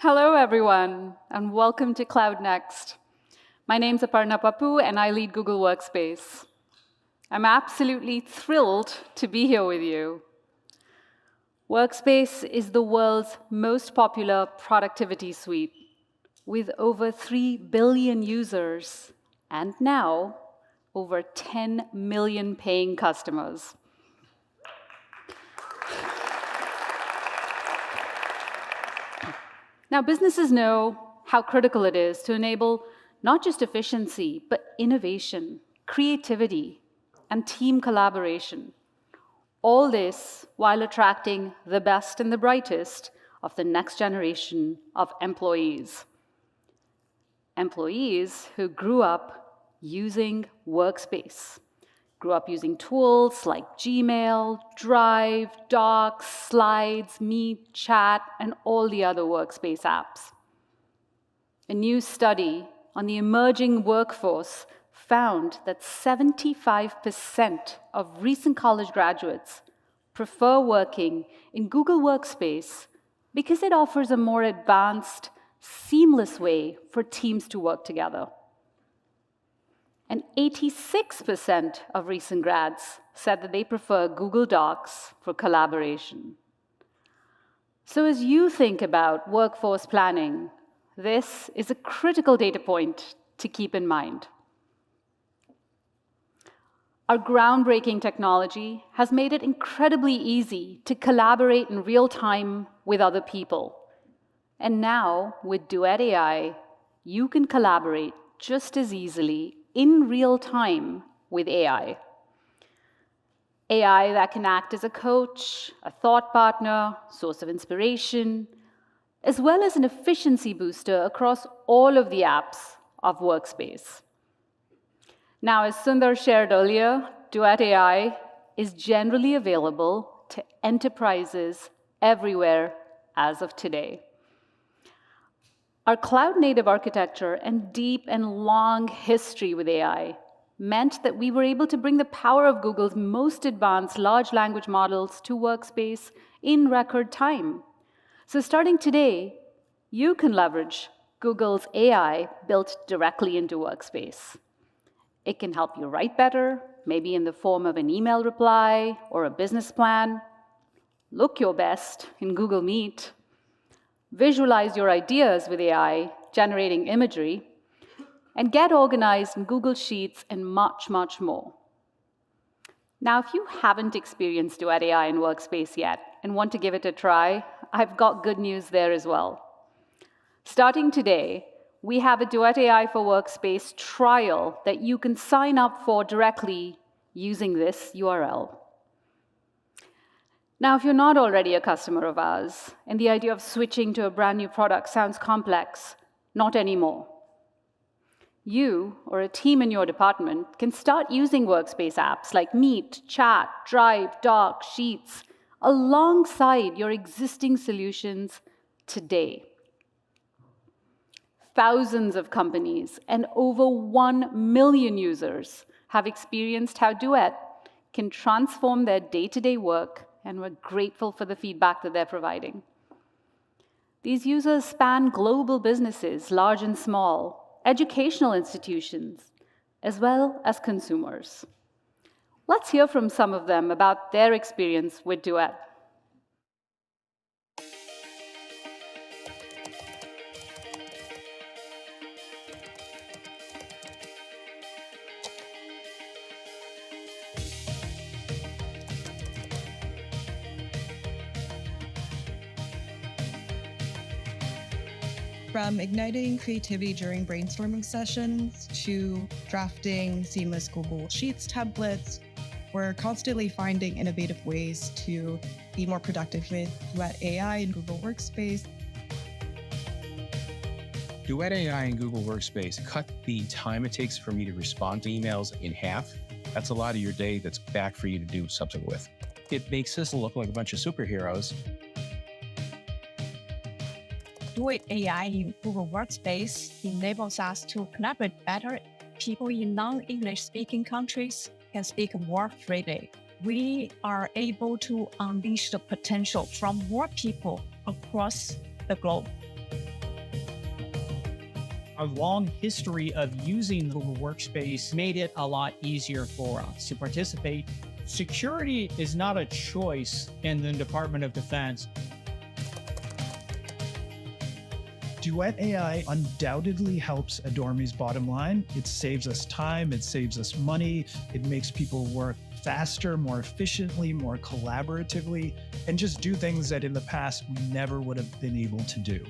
Hello, everyone, and welcome to Cloud Next. My name's Aparna Pappu, and I lead Google Workspace. I'm absolutely thrilled to be here with you. Workspace is the world's most popular productivity suite, with over 3 billion users, and now over 10 million paying customers. Now, businesses know how critical it is to enable not just efficiency, but innovation, creativity, and team collaboration. All this while attracting the best and the brightest of the next generation of employees. Employees who grew up using Workspace, grew up using tools like Gmail, Drive, Docs, Slides, Meet, Chat, and all the other Workspace apps. A new study on the emerging workforce found that 75% of recent college graduates prefer working in Google Workspace because it offers a more advanced, seamless way for teams to work together. And 86% of recent grads said that they prefer Google Docs for collaboration. So as you think about workforce planning, this is a critical data point to keep in mind. Our groundbreaking technology has made it incredibly easy to collaborate in real time with other people. And now, with Duet AI, you can collaborate just as easily in real time with AI. AI that can act as a coach, a thought partner, source of inspiration, as well as an efficiency booster across all of the apps of Workspace. Now, as Sundar shared earlier, Duet AI is generally available to enterprises everywhere as of today. Our cloud-native architecture and deep and long history with AI meant that we were able to bring the power of Google's most advanced large language models to Workspace in record time. So starting today, you can leverage Google's AI built directly into Workspace. It can help you write better, maybe in the form of an email reply or a business plan, look your best in Google Meet, visualize your ideas with AI, generating imagery, and get organized in Google Sheets and much, much more. Now, if you haven't experienced Duet AI in Workspace yet and want to give it a try, I've got good news there as well. Starting today, we have a Duet AI for Workspace trial that you can sign up for directly using this URL. Now, if you're not already a customer of ours, and the idea of switching to a brand new product sounds complex, not anymore. You or a team in your department can start using Workspace apps like Meet, Chat, Drive, Docs, Sheets, alongside your existing solutions today. Thousands of companies and over 1 million users have experienced how Duet can transform their day-to-day work, and we're grateful for the feedback that they're providing. These users span global businesses, large and small, educational institutions, as well as consumers. Let's hear from some of them about their experience with Duet. From igniting creativity during brainstorming sessions to drafting seamless Google Sheets templates, we're constantly finding innovative ways to be more productive with Duet AI and Google Workspace. Duet AI and Google Workspace cut the time it takes for me to respond to emails in half. That's a lot of your day that's back for you to do something with. It makes us look like a bunch of superheroes. Duet AI in Google Workspace enables us to collaborate better. People in non-English speaking countries can speak more freely. We are able to unleash the potential from more people across the globe. Our long history of using Google Workspace made it a lot easier for us to participate. Security is not a choice in the Department of Defense. Duet AI undoubtedly helps Adorme's bottom line. It saves us time, it saves us money, it makes people work faster, more efficiently, more collaboratively, and just do things that in the past we never would have been able to do.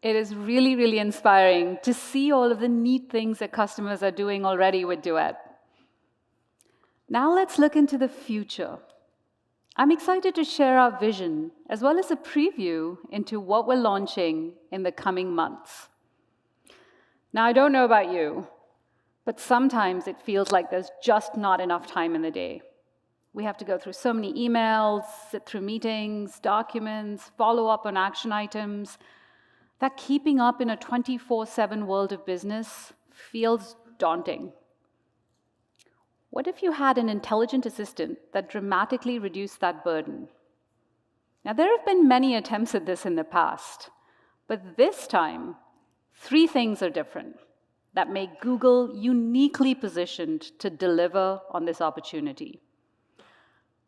It is really, really inspiring to see all of the neat things that customers are doing already with Duet. Now let's look into the future. I'm excited to share our vision as well as a preview into what we're launching in the coming months. Now, I don't know about you, but sometimes it feels like there's just not enough time in the day. We have to go through so many emails, sit through meetings, documents, follow up on action items, that keeping up in a 24/7 world of business feels daunting. What if you had an intelligent assistant that dramatically reduced that burden? Now, there have been many attempts at this in the past, but this time, 3 things are different that make Google uniquely positioned to deliver on this opportunity.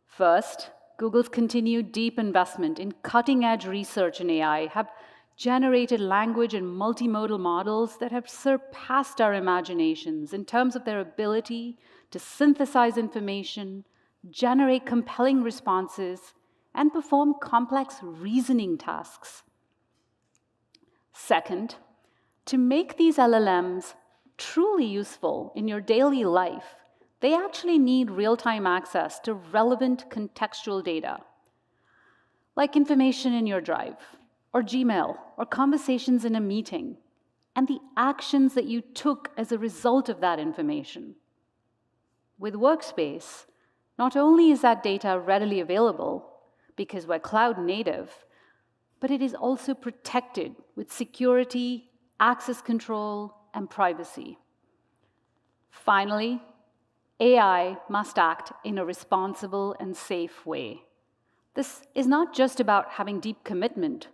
First, Google's continued deep investment in cutting-edge research in AI have generated language and multimodal models that have surpassed our imaginations in terms of their ability to synthesize information, generate compelling responses, and perform complex reasoning tasks. Second, to make these LLMs truly useful in your daily life, they actually need real-time access to relevant contextual data, like information in your Drive, or Gmail, or conversations in a meeting, and the actions that you took as a result of that information. With Workspace, not only is that data readily available, because we're cloud native, but it is also protected with security, access control, and privacy. Finally, AI must act in a responsible and safe way. This is not just about having deep commitment,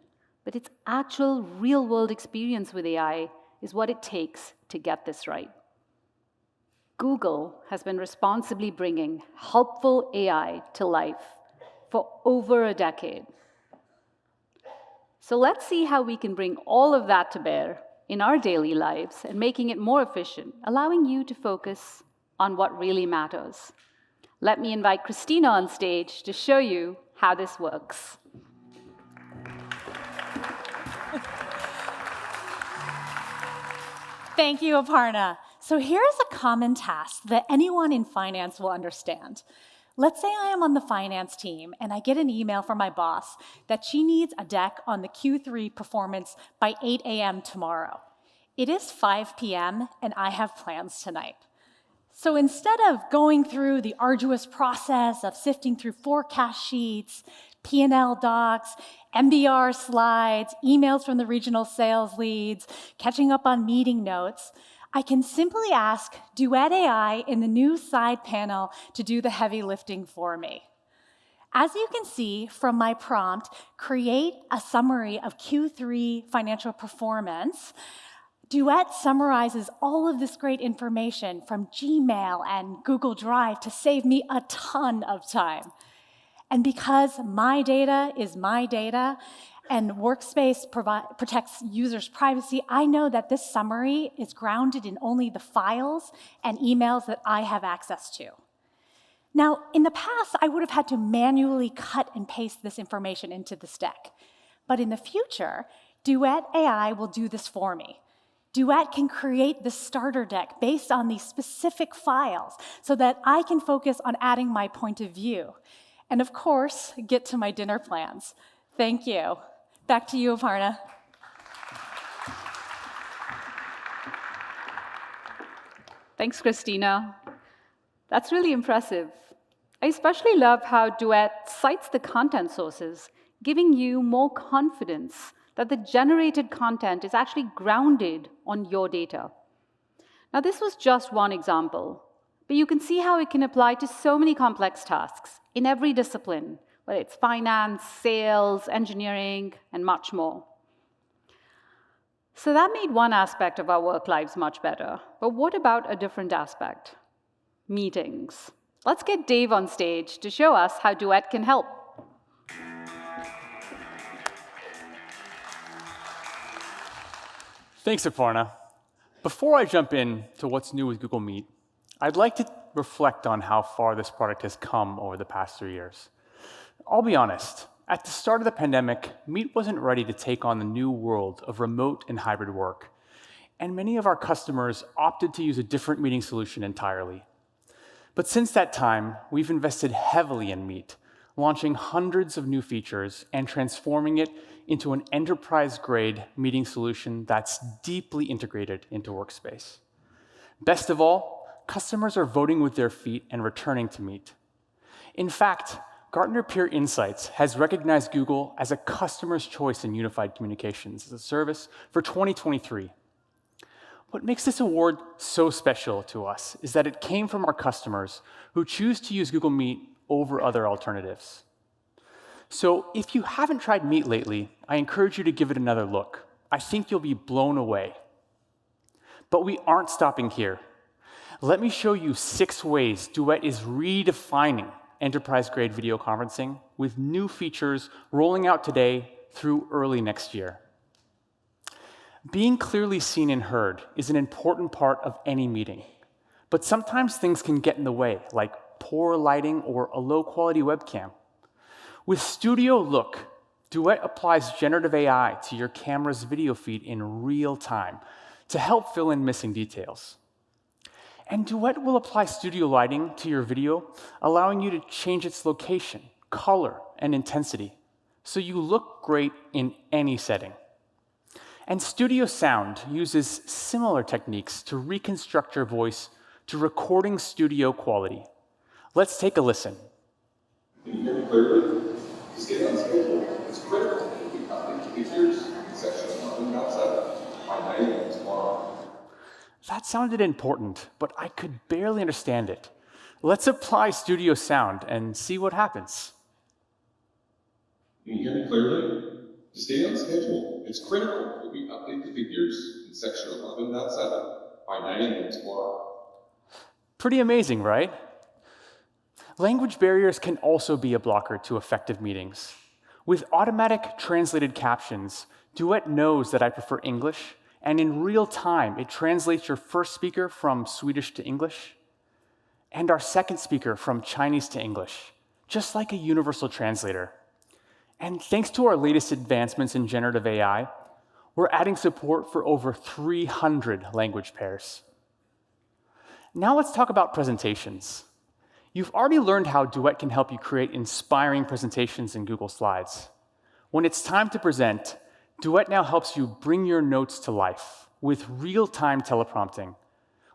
but its actual real-world experience with AI is what it takes to get this right. Google has been responsibly bringing helpful AI to life for over a decade. So let's see how we can bring all of that to bear in our daily lives and making it more efficient, allowing you to focus on what really matters. Let me invite Kristina on stage to show you how this works. Thank you, Aparna. So here's a common task that anyone in finance will understand. Let's say I am on the finance team and I get an email from my boss that she needs a deck on the Q3 performance by 8 a.m. tomorrow. It is 5 p.m. and I have plans tonight. So instead of going through the arduous process of sifting through forecast sheets, P&L docs, MBR slides, emails from the regional sales leads, catching up on meeting notes, I can simply ask Duet AI in the new side panel to do the heavy lifting for me. As you can see from my prompt, create a summary of Q3 financial performance, Duet summarizes all of this great information from Gmail and Google Drive to save me a ton of time. And because my data is my data and Workspace protects users' privacy, I know that this summary is grounded in only the files and emails that I have access to. Now, in the past, I would have had to manually cut and paste this information into this deck. But in the future, Duet AI will do this for me. Duet can create the starter deck based on these specific files so that I can focus on adding my point of view. And of course, get to my dinner plans. Thank you. Back to you, Aparna. Thanks, Kristina. That's really impressive. I especially love how Duet cites the content sources, giving you more confidence that the generated content is actually grounded on your data. Now, this was just one example, But you can see how it can apply to so many complex tasks in every discipline, whether it's finance, sales, engineering, and much more. So that made one aspect of our work lives much better. But what about a different aspect? Meetings. Let's get Dave on stage to show us how Duet can help. Thanks, Aparna. Before I jump in to what's new with Google Meet, I'd like to reflect on how far this product has come over the past 3 years. I'll be honest, at the start of the pandemic, Meet wasn't ready to take on the new world of remote and hybrid work, and many of our customers opted to use a different meeting solution entirely. But since that time, we've invested heavily in Meet, launching hundreds of new features and transforming it into an enterprise-grade meeting solution that's deeply integrated into Workspace. Best of all, customers are voting with their feet and returning to Meet. In fact, Gartner Peer Insights has recognized Google as a customer's choice in unified communications as a service for 2023. What makes this award so special to us is that it came from our customers who choose to use Google Meet over other alternatives. So if you haven't tried Meet lately, I encourage you to give it another look. I think you'll be blown away. But we aren't stopping here. Let me show you 6 ways Duet is redefining enterprise-grade video conferencing with new features rolling out today through early next year. Being clearly seen and heard is an important part of any meeting, but sometimes things can get in the way, like poor lighting or a low-quality webcam. With Studio Look, Duet applies generative AI to your camera's video feed in real time to help fill in missing details. And Duet will apply studio lighting to your video, allowing you to change its location, color, and intensity, so you look great in any setting. And Studio Sound uses similar techniques to reconstruct your voice to recording studio quality. Let's take a listen. Can you hear me clearly? Just get on schedule. It's critical that we update features in section 11.7 by 9 a.m. tomorrow. That sounded important, but I could barely understand it. Let's apply Studio Sound and see what happens. Can you hear me clearly? To stay on schedule, it's critical that we update the figures in section 11.7 by 9 a.m. tomorrow. Pretty amazing, right? Language barriers can also be a blocker to effective meetings. With automatic translated captions, Duet knows that I prefer English, and in real time, it translates your first speaker from Swedish to English, and our second speaker from Chinese to English, just like a universal translator. And thanks to our latest advancements in generative AI, we're adding support for over 300 language pairs. Now let's talk about presentations. You've already learned how Duet can help you create inspiring presentations in Google Slides. When it's time to present, Duet now helps you bring your notes to life with real-time teleprompting,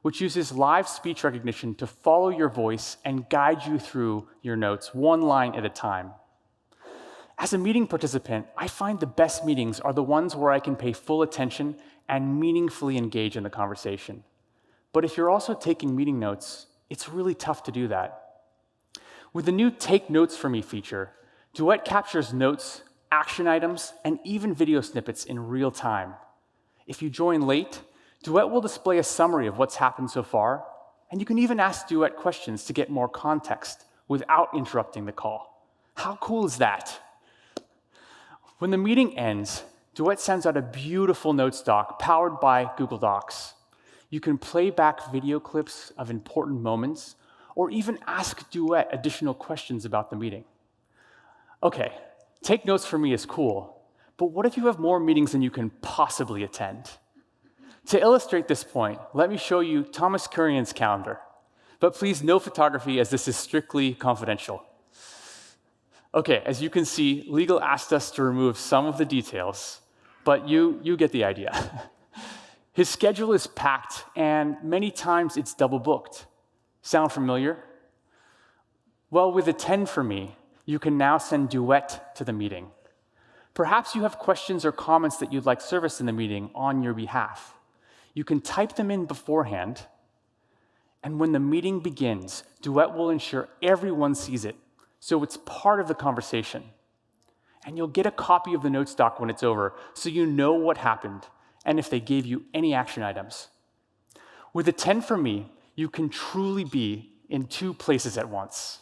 which uses live speech recognition to follow your voice and guide you through your notes one line at a time. As a meeting participant, I find the best meetings are the ones where I can pay full attention and meaningfully engage in the conversation. But if you're also taking meeting notes, it's really tough to do that. With the new Take Notes for Me feature, Duet captures notes, action items, and even video snippets in real time. If you join late, Duet will display a summary of what's happened so far, and you can even ask Duet questions to get more context without interrupting the call. How cool is that? When the meeting ends, Duet sends out a beautiful notes doc powered by Google Docs. You can play back video clips of important moments, or even ask Duet additional questions about the meeting. Okay, Take Notes for Me is cool, but what if you have more meetings than you can possibly attend? To illustrate this point, let me show you Thomas Kurian's calendar. But please, no photography, as this is strictly confidential. Okay, as you can see, legal asked us to remove some of the details, but you get the idea. His schedule is packed, and many times it's double booked. Sound familiar? Well, with a 10 for Me, you can now send Duet to the meeting. Perhaps you have questions or comments that you'd like service in the meeting on your behalf. You can type them in beforehand, And when the meeting begins, Duet will ensure everyone sees it, so it's part of the conversation. And you'll get a copy of the notes doc when it's over, so you know what happened and if they gave you any action items. With a 10 from me, you can truly be in two places at once.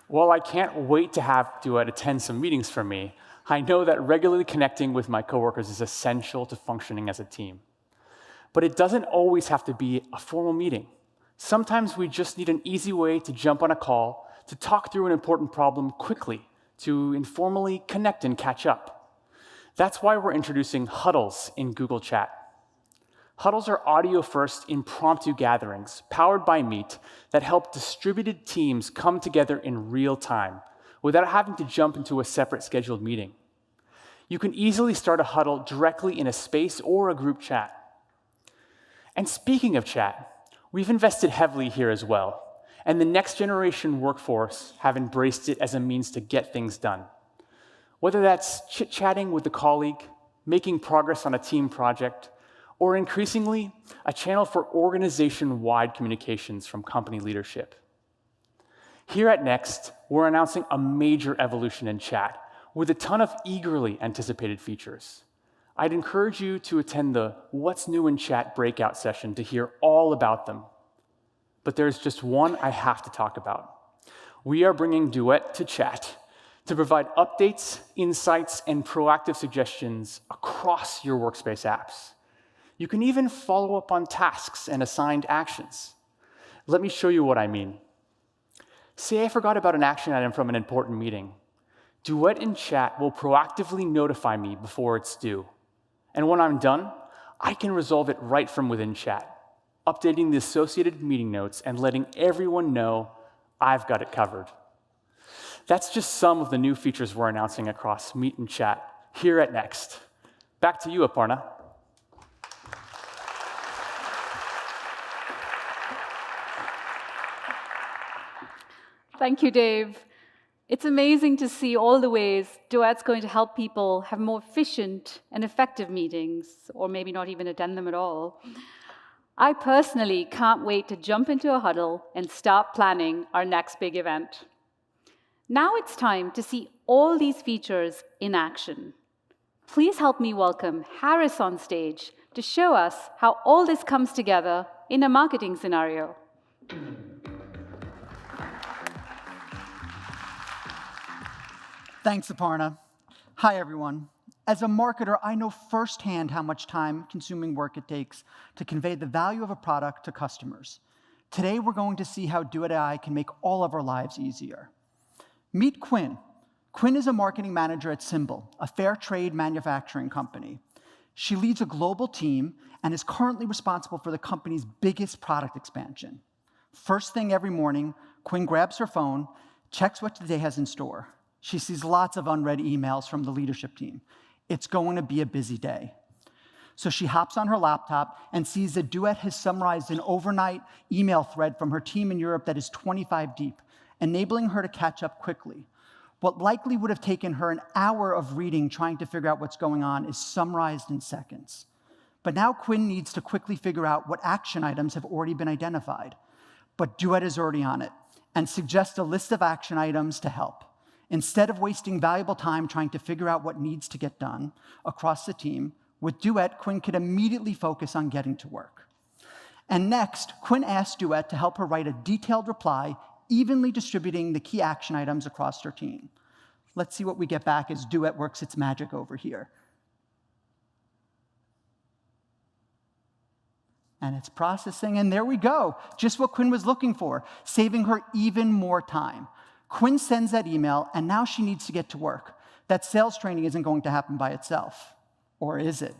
While I can't wait to have Duet attend some meetings from me, I know that regularly connecting with my coworkers is essential to functioning as a team. But it doesn't always have to be a formal meeting. Sometimes we just need an easy way to jump on a call, to talk through an important problem quickly, to informally connect and catch up. That's why we're introducing huddles in Google Chat. Huddles are audio-first impromptu gatherings powered by Meet that help distributed teams come together in real time without having to jump into a separate scheduled meeting. You can easily start a huddle directly in a space or a group chat. And speaking of chat, we've invested heavily here as well, and the next generation workforce have embraced it as a means to get things done. Whether that's chit-chatting with a colleague, making progress on a team project, or increasingly, a channel for organization-wide communications from company leadership. Here at Next, we're announcing a major evolution in chat with a ton of eagerly anticipated features. I'd encourage you to attend the What's New in Chat breakout session to hear all about them. But there's just one I have to talk about. We are bringing Duet to Chat to provide updates, insights, and proactive suggestions across your workspace apps. You can even follow up on tasks and assigned actions. Let me show you what I mean. Say I forgot about an action item from an important meeting. Duet in Chat will proactively notify me before it's due. And when I'm done, I can resolve it right from within Chat, updating the associated meeting notes and letting everyone know I've got it covered. That's just some of the new features we're announcing across Meet and Chat here at Next. Back to you, Aparna. Thank you, Dave. It's amazing to see all the ways Duet's going to help people have more efficient and effective meetings, or maybe not even attend them at all. I personally can't wait to jump into a huddle and start planning our next big event. Now it's time to see all these features in action. Please help me welcome Harris on stage to show us how all this comes together in a marketing scenario. Thanks, Aparna. Hi, everyone. As a marketer, I know firsthand how much time-consuming work it takes to convey the value of a product to customers. Today, we're going to see how Duet AI can make all of our lives easier. Meet Quinn. Quinn is a marketing manager at Symbol, a fair trade manufacturing company. She leads a global team and is currently responsible for the company's biggest product expansion. First thing every morning, Quinn grabs her phone, checks what the day has in store. She sees lots of unread emails from the leadership team. It's going to be a busy day. So she hops on her laptop and sees that Duet has summarized an overnight email thread from her team in Europe that is 25 deep, enabling her to catch up quickly. What likely would have taken her an hour of reading trying to figure out what's going on is summarized in seconds. But now Quinn needs to quickly figure out what action items have already been identified. But Duet is already on it and suggests a list of action items to help. Instead of wasting valuable time trying to figure out what needs to get done across the team, with Duet, Quinn could immediately focus on getting to work. And next, Quinn asks Duet to help her write a detailed reply, evenly distributing the key action items across her team. Let's see what we get back as Duet works its magic over here. And it's processing, and there we go. Just what Quinn was looking for, saving her even more time. Quinn sends that email, and now she needs to get to work. That sales training isn't going to happen by itself. Or is it?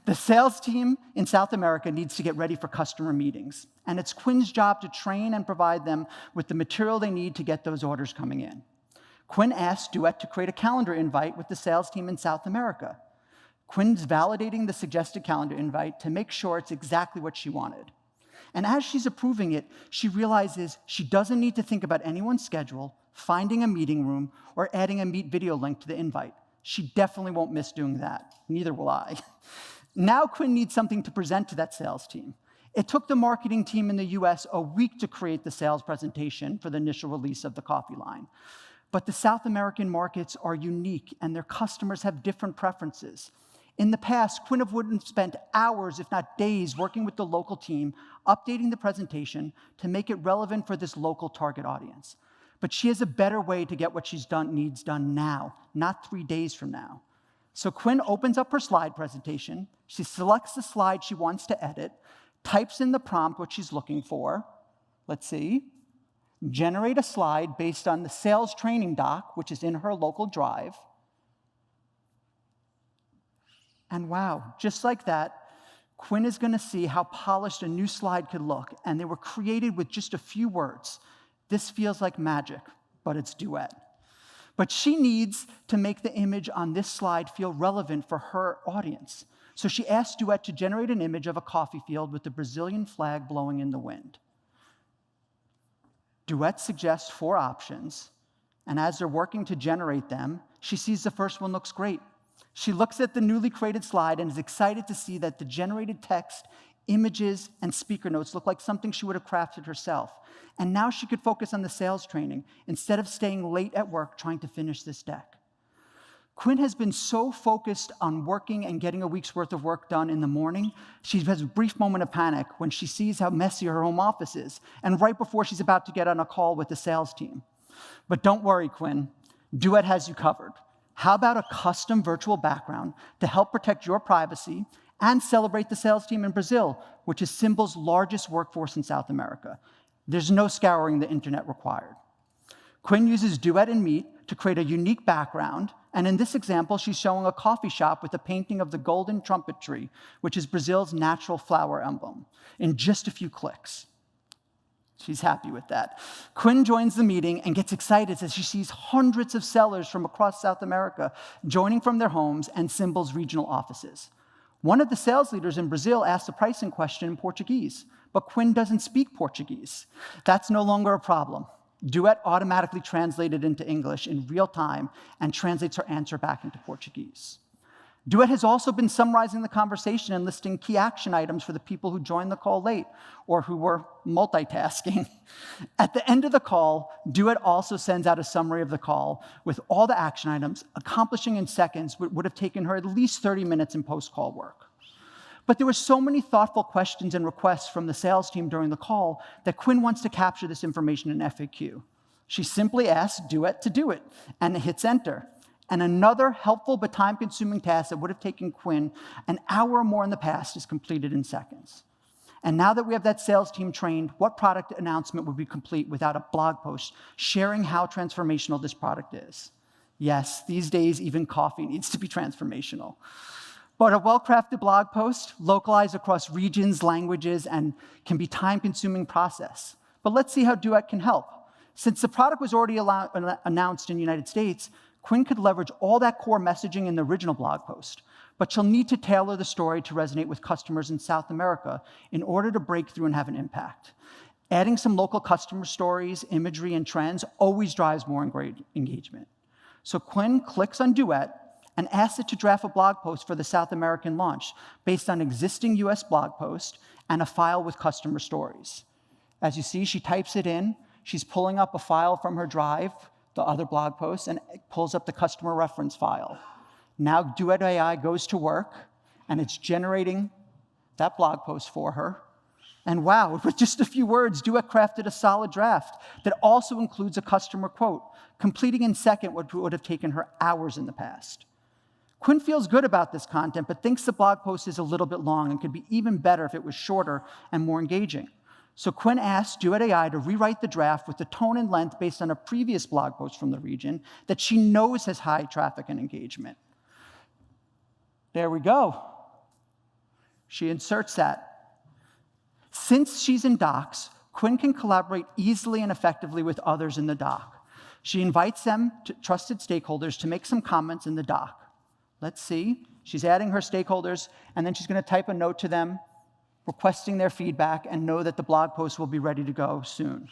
The sales team in South America needs to get ready for customer meetings, and it's Quinn's job to train and provide them with the material they need to get those orders coming in. Quinn asks Duet to create a calendar invite with the sales team in South America. Quinn's validating the suggested calendar invite to make sure it's exactly what she wanted. And as she's approving it, she realizes she doesn't need to think about anyone's schedule, finding a meeting room, or adding a Meet video link to the invite. She definitely won't miss doing that. Neither will I. Now Quinn needs something to present to that sales team. It took the marketing team in the US a week to create the sales presentation for the initial release of the coffee line. But the South American markets are unique, and their customers have different preferences. In the past, Quinn would have spent hours, if not days, working with the local team, updating the presentation to make it relevant for this local target audience. But she has a better way to get what she's needs done now, not 3 days from now. So Quinn opens up her slide presentation. She selects the slide she wants to edit, types in the prompt what she's looking for. Let's see. Generate a slide based on the sales training doc, which is in her local drive. And wow, just like that, Quinn is going to see how polished a new slide could look, and they were created with just a few words. This feels like magic, but it's Duet. But she needs to make the image on this slide feel relevant for her audience. So she asked Duet to generate an image of a coffee field with the Brazilian flag blowing in the wind. Duet suggests 4 options, and as they're working to generate them, she sees the first one looks great. She looks at the newly created slide and is excited to see that the generated text, images, and speaker notes look like something she would have crafted herself. And now she could focus on the sales training instead of staying late at work trying to finish this deck. Quinn has been so focused on working and getting a week's worth of work done in the morning, she has a brief moment of panic when she sees how messy her home office is, and right before she's about to get on a call with the sales team. But don't worry, Quinn. Duet has you covered. How about a custom virtual background to help protect your privacy and celebrate the sales team in Brazil, which is Symbol's largest workforce in South America? There's no scouring the internet required. Quinn uses Duet and Meet to create a unique background, and in this example, she's showing a coffee shop with a painting of the golden trumpet tree, which is Brazil's natural flower emblem, in just a few clicks. She's happy with that. Quinn joins the meeting and gets excited as she sees hundreds of sellers from across South America joining from their homes and Symbol's regional offices. One of the sales leaders in Brazil asked the pricing question in Portuguese, but Quinn doesn't speak Portuguese. That's no longer a problem. Duet automatically translated into English in real time and translates her answer back into Portuguese. Duet has also been summarizing the conversation and listing key action items for the people who joined the call late or who were multitasking. At the end of the call, Duet also sends out a summary of the call with all the action items, accomplishing in seconds what would have taken her at least 30 minutes in post-call work. But there were so many thoughtful questions and requests from the sales team during the call that Quinn wants to capture this information in FAQ. She simply asks Duet to do it and hits enter. And another helpful but time-consuming task that would have taken Quinn an hour or more in the past is completed in seconds. And now that we have that sales team trained, what product announcement would be complete without a blog post sharing how transformational this product is? Yes, these days, even coffee needs to be transformational. But a well-crafted blog post, localized across regions, languages, and can be time-consuming process. But let's see how Duet can help. Since the product was already announced in the United States, Quinn could leverage all that core messaging in the original blog post, but she'll need to tailor the story to resonate with customers in South America in order to break through and have an impact. Adding some local customer stories, imagery, and trends always drives more engagement. So Quinn clicks on Duet and asks it to draft a blog post for the South American launch based on existing US blog post and a file with customer stories. As you see, she types it in. She's pulling up a file from her drive, the other blog post, and pulls up the customer reference file. Now Duet AI goes to work, and it's generating that blog post for her. And wow, with just a few words, Duet crafted a solid draft that also includes a customer quote, completing in seconds what would have taken her hours in the past. Quinn feels good about this content, but thinks the blog post is a little bit long and could be even better if it was shorter and more engaging. So Quinn asked Duet AI to rewrite the draft with the tone and length based on a previous blog post from the region that she knows has high traffic and engagement. There we go. She inserts that. Since she's in docs, Quinn can collaborate easily and effectively with others in the doc. She invites them, trusted stakeholders, to make some comments in the doc. Let's see. She's adding her stakeholders, and then she's going to type a note to them, requesting their feedback, and know that the blog post will be ready to go soon.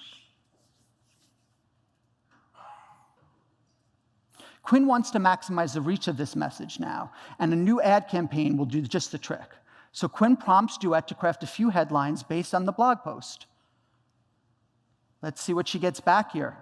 Quinn wants to maximize the reach of this message now, and a new ad campaign will do just the trick. So Quinn prompts Duet to craft a few headlines based on the blog post. Let's see what she gets back here.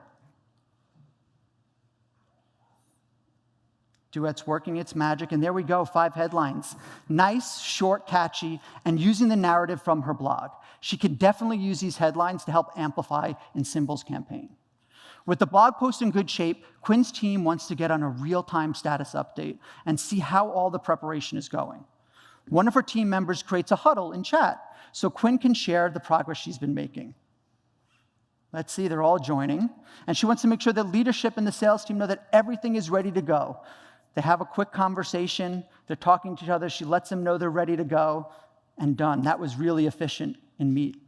Duet's working its magic, and there we go, 5 headlines. Nice, short, catchy, and using the narrative from her blog. She could definitely use these headlines to help amplify in Symbol's campaign. With the blog post in good shape, Quinn's team wants to get on a real-time status update and see how all the preparation is going. One of her team members creates a huddle in chat so Quinn can share the progress she's been making. Let's see, they're all joining. And she wants to make sure that leadership and the sales team know that everything is ready to go. They have a quick conversation. They're talking to each other. She lets them know they're ready to go, and done. That was really efficient in Meet.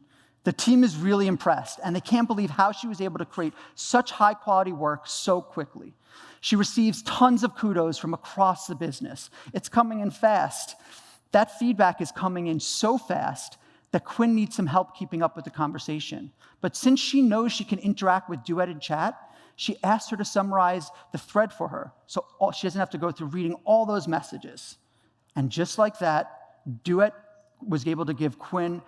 The team is really impressed, and they can't believe how she was able to create such high-quality work so quickly. She receives tons of kudos from across the business. It's coming in fast. That feedback is coming in so fast that Quinn needs some help keeping up with the conversation. But since she knows she can interact with Duet in chat, she asked her to summarize the thread for her, so she doesn't have to go through reading all those messages. And just like that, Duet was able to give Quinn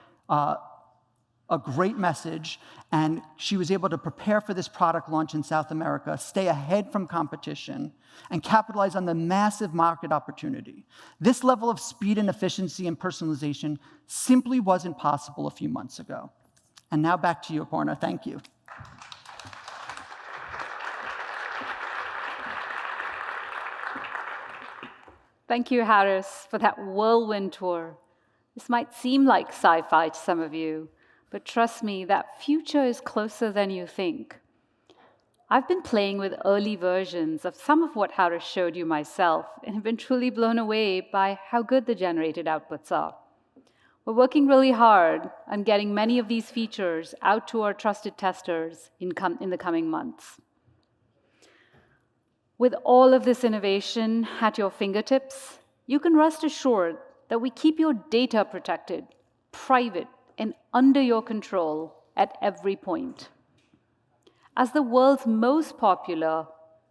a great message, and she was able to prepare for this product launch in South America, stay ahead from competition, and capitalize on the massive market opportunity. This level of speed and efficiency and personalization simply wasn't possible a few months ago. And now back to you, Aparna. Thank you. Thank you, Harris, for that whirlwind tour. This might seem like sci-fi to some of you, but trust me, that future is closer than you think. I've been playing with early versions of some of what Harris showed you myself and have been truly blown away by how good the generated outputs are. We're working really hard on getting many of these features out to our trusted testers in the coming months. With all of this innovation at your fingertips, you can rest assured that we keep your data protected, private, and under your control at every point. As the world's most popular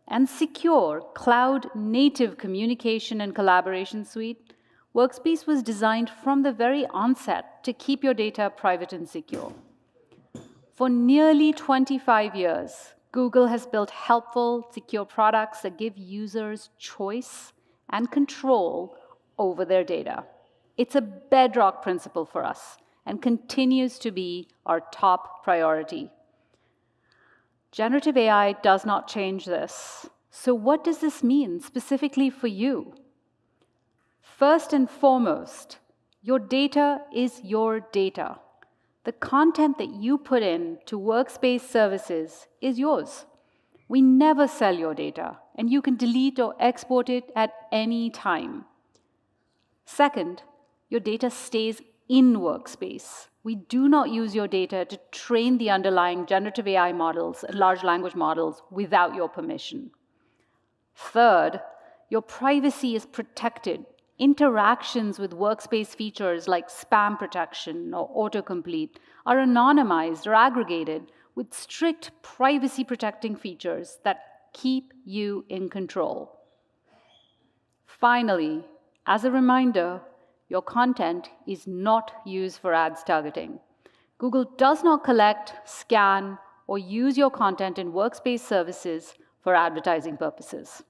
and secure cloud-native communication and collaboration suite, Workspace was designed from the very onset to keep your data private and secure. For nearly 25 years, Google has built helpful, secure products that give users choice and control over their data. It's a bedrock principle for us and continues to be our top priority. Generative AI does not change this. So what does this mean specifically for you? First and foremost, your data is your data. The content that you put in to Workspace services is yours. We never sell your data, and you can delete or export it at any time. Second, your data stays in Workspace. We do not use your data to train the underlying generative AI models and large language models without your permission. Third, your privacy is protected. Interactions with Workspace features like spam protection or autocomplete are anonymized or aggregated with strict privacy-protecting features that keep you in control. Finally, as a reminder, your content is not used for ads targeting. Google does not collect, scan, or use your content in Workspace services for advertising purposes.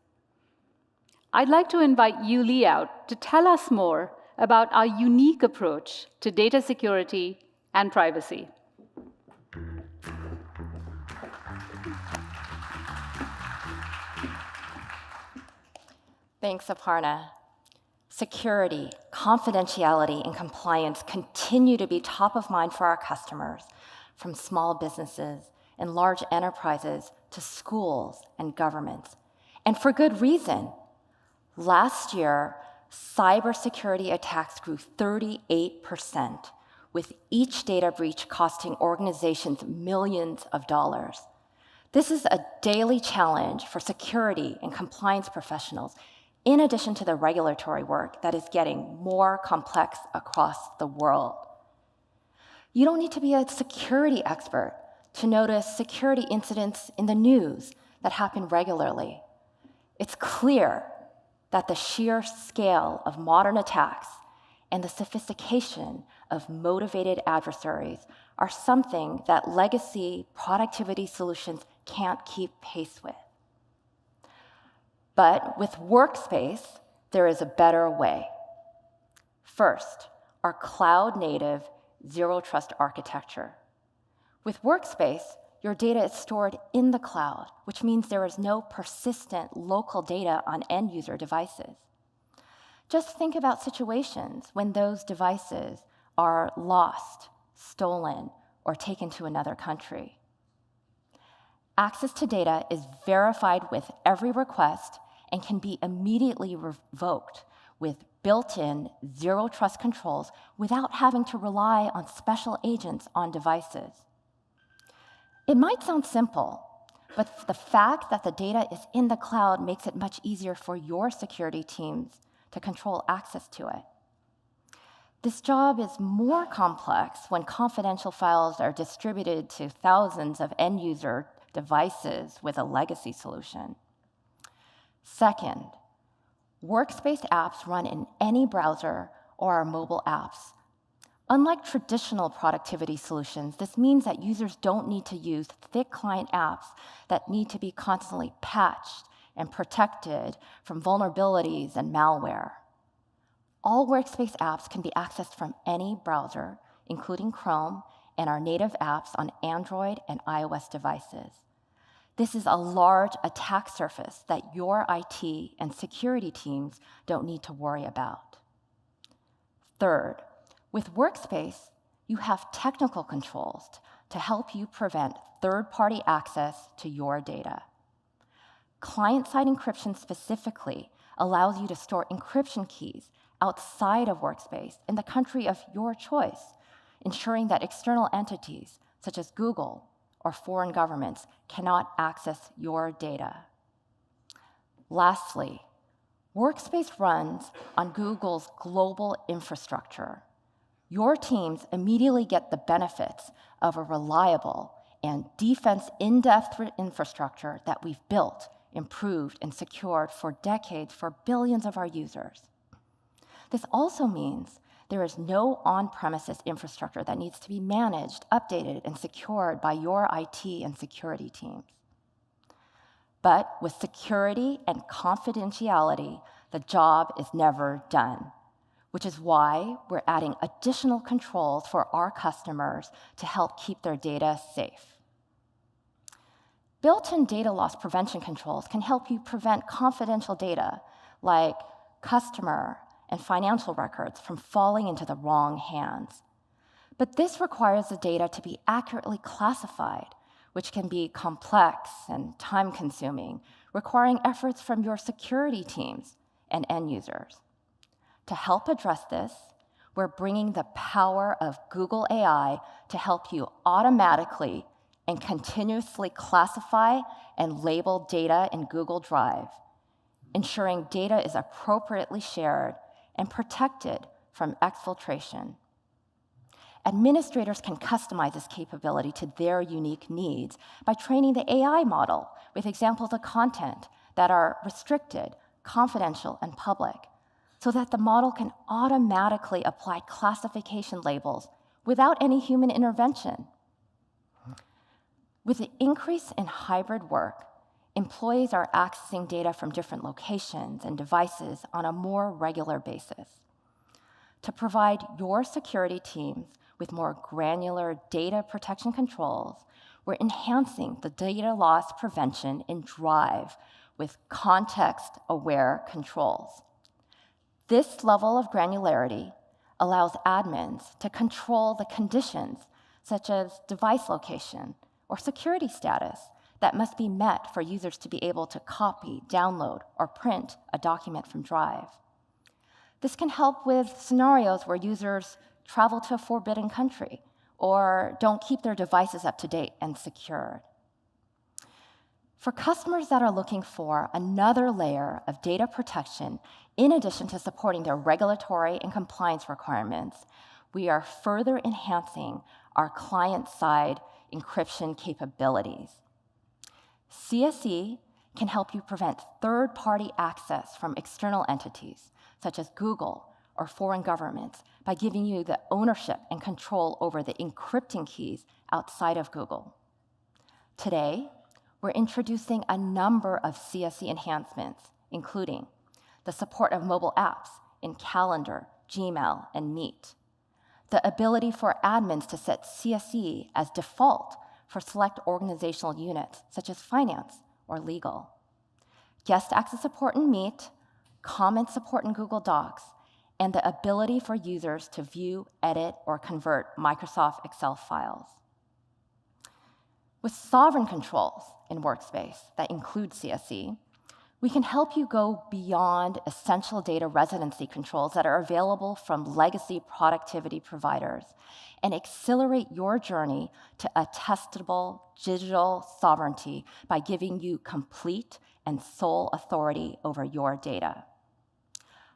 I'd like to invite Yuli out to tell us more about our unique approach to data security and privacy. Thanks, Aparna. Security, confidentiality, and compliance continue to be top of mind for our customers, from small businesses and large enterprises to schools and governments, and for good reason. Last year, cybersecurity attacks grew 38%, with each data breach costing organizations millions of dollars. This is a daily challenge for security and compliance professionals, in addition to the regulatory work that is getting more complex across the world. You don't need to be a security expert to notice security incidents in the news that happen regularly. It's clear that the sheer scale of modern attacks and the sophistication of motivated adversaries are something that legacy productivity solutions can't keep pace with. But with Workspace, there is a better way. First, our cloud-native zero-trust architecture. With Workspace, your data is stored in the cloud, which means there is no persistent local data on end-user devices. Just think about situations when those devices are lost, stolen, or taken to another country. Access to data is verified with every request and can be immediately revoked with built-in zero-trust controls without having to rely on special agents on devices. It might sound simple, but the fact that the data is in the cloud makes it much easier for your security teams to control access to it. This job is more complex when confidential files are distributed to thousands of end-user devices with a legacy solution. Second, Workspace apps run in any browser or our mobile apps. Unlike traditional productivity solutions, this means that users don't need to use thick client apps that need to be constantly patched and protected from vulnerabilities and malware. All Workspace apps can be accessed from any browser, including Chrome and our native apps on Android and iOS devices. This is a large attack surface that your IT and security teams don't need to worry about. Third, with Workspace, you have technical controls to help you prevent third-party access to your data. Client-side encryption specifically allows you to store encryption keys outside of Workspace in the country of your choice, ensuring that external entities, such as Google or foreign governments, cannot access your data. Lastly, Workspace runs on Google's global infrastructure. Your teams immediately get the benefits of a reliable and defense in-depth infrastructure that we've built, improved, and secured for decades for billions of our users. This also means there is no on-premises infrastructure that needs to be managed, updated, and secured by your IT and security teams. But with security and confidentiality, the job is never done, which is why we're adding additional controls for our customers to help keep their data safe. Built-in data loss prevention controls can help you prevent confidential data like customer and financial records from falling into the wrong hands. But this requires the data to be accurately classified, which can be complex and time-consuming, requiring efforts from your security teams and end users. To help address this, we're bringing the power of Google AI to help you automatically and continuously classify and label data in Google Drive, ensuring data is appropriately shared and protected from exfiltration. Administrators can customize this capability to their unique needs by training the AI model with examples of content that are restricted, confidential, and public, so that the model can automatically apply classification labels without any human intervention. With the increase in hybrid work, employees are accessing data from different locations and devices on a more regular basis. To provide your security teams with more granular data protection controls, we're enhancing the data loss prevention in Drive with context-aware controls. This level of granularity allows admins to control the conditions, such as device location or security status, that must be met for users to be able to copy, download, or print a document from Drive. This can help with scenarios where users travel to a forbidden country or don't keep their devices up to date and secured. For customers that are looking for another layer of data protection, in addition to supporting their regulatory and compliance requirements, we are further enhancing our client-side encryption capabilities. CSE can help you prevent third-party access from external entities, such as Google or foreign governments, by giving you the ownership and control over the encrypting keys outside of Google. Today, we're introducing a number of CSE enhancements, including the support of mobile apps in Calendar, Gmail, and Meet, the ability for admins to set CSE as default for select organizational units, such as finance or legal, guest access support in Meet, comment support in Google Docs, and the ability for users to view, edit, or convert Microsoft Excel files. With sovereign controls in Workspace that include CSE, we can help you go beyond essential data residency controls that are available from legacy productivity providers and accelerate your journey to attestable digital sovereignty by giving you complete and sole authority over your data.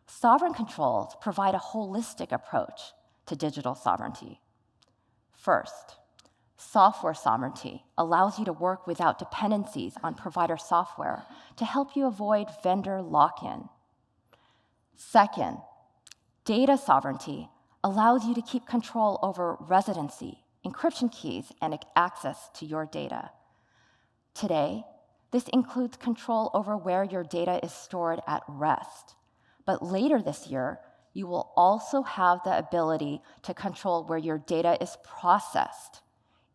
Sovereign controls provide a holistic approach to digital sovereignty. First, software sovereignty allows you to work without dependencies on provider software to help you avoid vendor lock-in. Second, data sovereignty allows you to keep control over residency, encryption keys, and access to your data. Today, this includes control over where your data is stored at rest. But later this year, you will also have the ability to control where your data is processed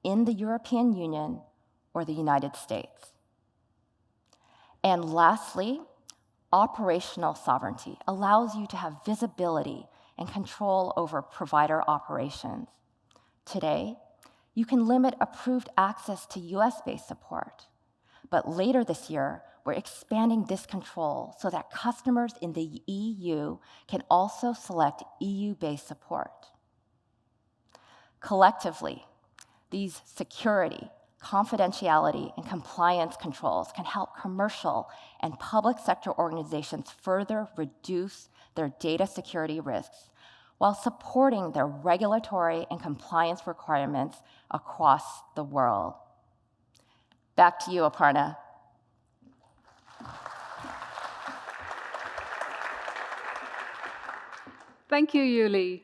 in the European Union or the United States. And lastly, operational sovereignty allows you to have visibility and control over provider operations. Today, you can limit approved access to US-based support. But later this year, we're expanding this control so that customers in the EU can also select EU-based support. Collectively, these security, confidentiality, and compliance controls can help commercial and public sector organizations further reduce their data security risks while supporting their regulatory and compliance requirements across the world. Back to you, Aparna. Thank you, Yuli.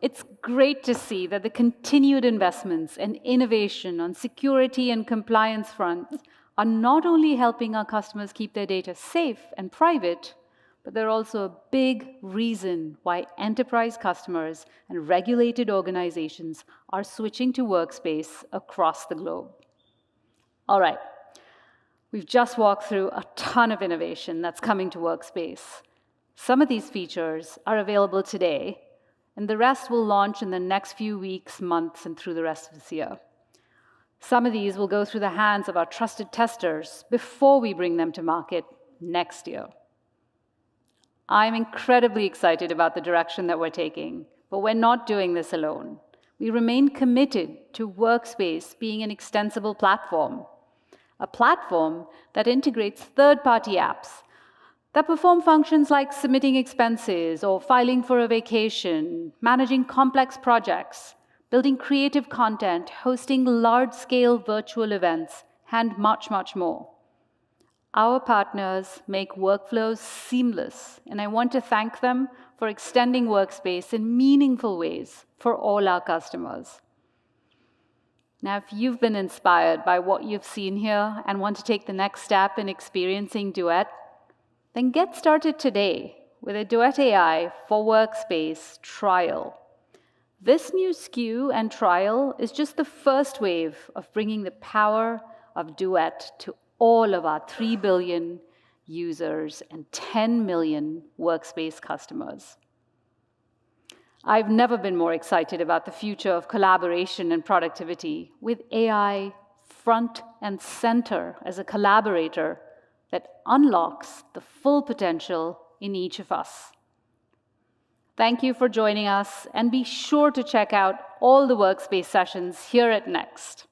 It's great to see that the continued investments and innovation on security and compliance fronts are not only helping our customers keep their data safe and private, but they're also a big reason why enterprise customers and regulated organizations are switching to Workspace across the globe. All right, we've just walked through a ton of innovation that's coming to Workspace. Some of these features are available today, and the rest will launch in the next few weeks, months, and through the rest of this year. Some of these will go through the hands of our trusted testers before we bring them to market next year. I'm incredibly excited about the direction that we're taking, but we're not doing this alone. We remain committed to Workspace being an extensible platform, a platform that integrates third-party apps that perform functions like submitting expenses or filing for a vacation, managing complex projects, building creative content, hosting large-scale virtual events, and much, much more. Our partners make workflows seamless, and I want to thank them for extending Workspace in meaningful ways for all our customers. Now, if you've been inspired by what you've seen here and want to take the next step in experiencing Duet, then get started today with a Duet AI for Workspace trial. This new SKU and trial is just the first wave of bringing the power of Duet to all of our 3 billion users and 10 million Workspace customers. I've never been more excited about the future of collaboration and productivity, with AI front and center as a collaborator that unlocks the full potential in each of us. Thank you for joining us, and be sure to check out all the Workspace sessions here at Next.